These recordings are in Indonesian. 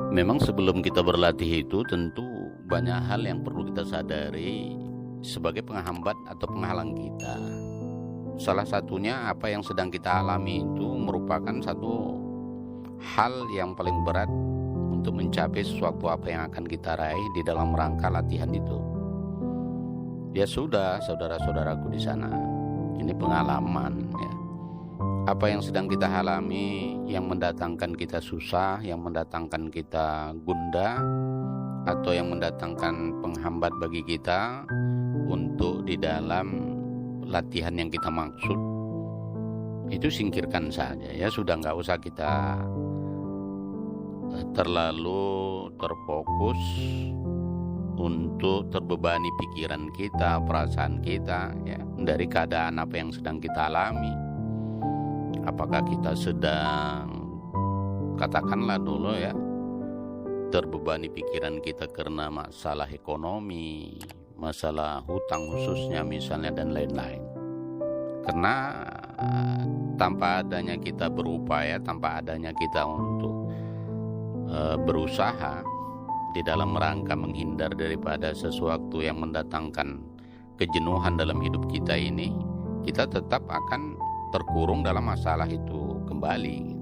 Memang sebelum kita berlatih itu tentu banyak hal yang perlu kita sadari sebagai penghambat atau penghalang kita. Salah satunya apa yang sedang kita alami itu merupakan satu hal yang paling berat untuk mencapai sesuatu apa yang akan kita raih di dalam rangka latihan itu. Ya sudah, saudara-saudaraku di sana, ini pengalaman ya. Apa yang sedang kita alami yang mendatangkan kita susah, yang mendatangkan kita gundah, atau yang mendatangkan penghambat bagi kita untuk di dalam latihan yang kita maksud, itu singkirkan saja ya. Sudah nggak usah kita terlalu terfokus untuk terbebani pikiran kita, perasaan kita ya, dari keadaan apa yang sedang kita alami. Apakah kita sedang, katakanlah dulu ya, terbebani pikiran kita karena masalah ekonomi, masalah hutang khususnya misalnya, dan lain-lain. Karena tanpa adanya kita berupaya, tanpa adanya kita untuk berusaha di dalam rangka menghindar daripada sesuatu yang mendatangkan kejenuhan dalam hidup kita ini, kita tetap akan terkurung dalam masalah itu kembali.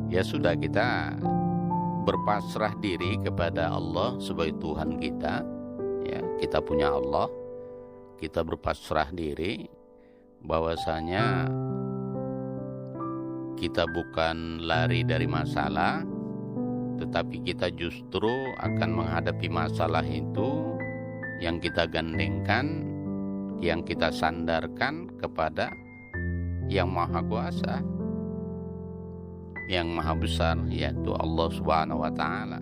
Ya sudah, kita berpasrah diri kepada Allah sebagai Tuhan kita ya. Kita punya Allah, kita berpasrah diri bahwasanya kita bukan lari dari masalah, tetapi kita justru akan menghadapi masalah itu yang kita gandengkan, yang kita sandarkan kepada yang maha kuasa, yang maha besar, yaitu Allah Subhanahu wa ta'ala.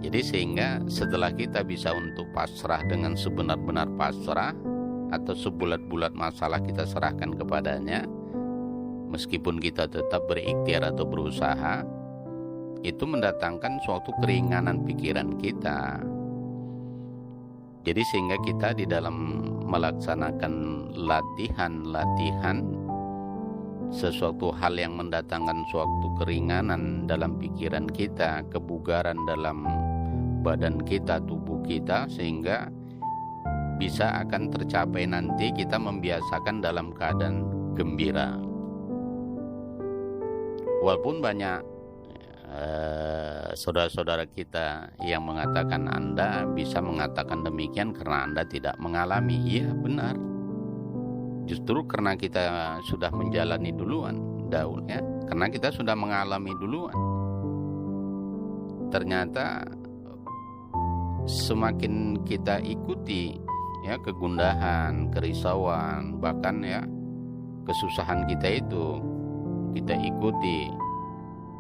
Jadi sehingga setelah kita bisa untuk pasrah dengan sebenar-benar pasrah, atau sebulat-bulat masalah kita serahkan kepadanya, meskipun kita tetap berikhtiar atau berusaha, itu mendatangkan suatu keringanan pikiran kita. Jadi sehingga kita di dalam melaksanakan latihan sesuatu hal yang mendatangkan suatu keringanan dalam pikiran kita, kebugaran dalam badan kita, tubuh kita, sehingga bisa akan tercapai nanti kita membiasakan dalam keadaan gembira. Walaupun banyak saudara-saudara kita yang mengatakan Anda bisa mengatakan demikian karena Anda tidak mengalami. Iya benar, justru karena kita sudah menjalani duluan ya, karena kita sudah mengalami duluan. Ternyata semakin kita ikuti ya kegundahan, kerisauan, bahkan ya kesusahan kita itu kita ikuti,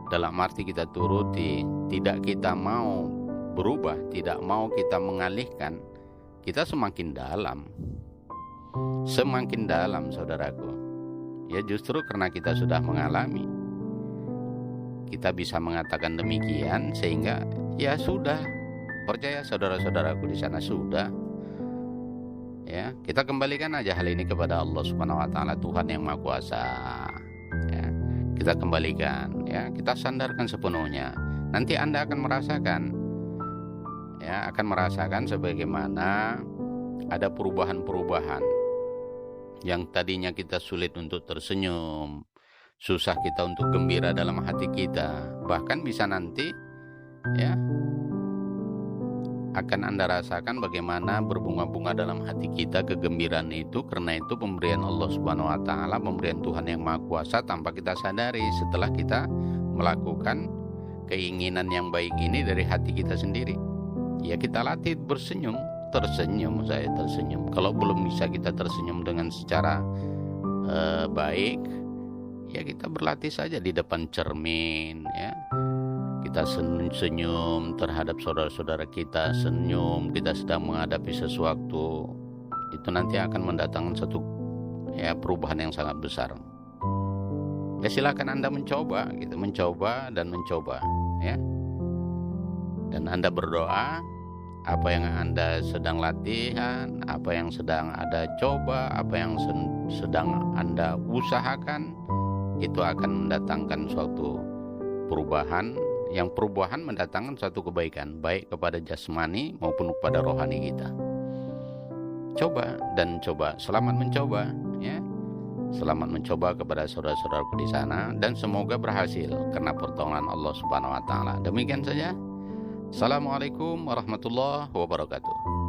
dalam arti kita turuti, tidak kita mau berubah, tidak mau kita mengalihkan, kita semakin dalam saudaraku ya. Justru karena kita sudah mengalami, kita bisa mengatakan demikian, sehingga ya sudah, percaya saudara-saudaraku di sana, sudah ya, kita kembalikan aja hal ini kepada Allah Subhanahu wa ta'ala, Tuhan yang Maha Kuasa ya. Kita kembalikan ya, kita sandarkan sepenuhnya. Nanti Anda akan merasakan sebagaimana ada perubahan-perubahan yang tadinya kita sulit untuk tersenyum, susah kita untuk gembira dalam hati kita, bahkan bisa nanti ya akan Anda rasakan bagaimana berbunga-bunga dalam hati kita kegembiraan itu, karena itu pemberian Allah Subhanahu wa ta'ala, pemberian Tuhan yang Maha Kuasa tanpa kita sadari, setelah kita melakukan keinginan yang baik ini dari hati kita sendiri. Ya kita latih tersenyum. Kalau belum bisa kita tersenyum dengan secara baik, ya kita berlatih saja di depan cermin ya. Kita senyum terhadap saudara-saudara kita, senyum kita sedang menghadapi sesuatu, itu nanti akan mendatangkan satu ya perubahan yang sangat besar. Ya silakan Anda mencoba ya. Dan Anda berdoa, apa yang Anda sedang latihan, apa yang sedang Anda coba, apa yang sedang Anda usahakan, itu akan mendatangkan suatu perubahan, yang perubahan mendatangkan satu kebaikan, baik kepada jasmani maupun kepada rohani kita. Coba dan coba, selamat mencoba ya. Selamat mencoba kepada saudara-saudaraku di sana, dan semoga berhasil karena pertolongan Allah Subhanahu wa taala. Demikian saja. Assalamualaikum warahmatullahi wabarakatuh.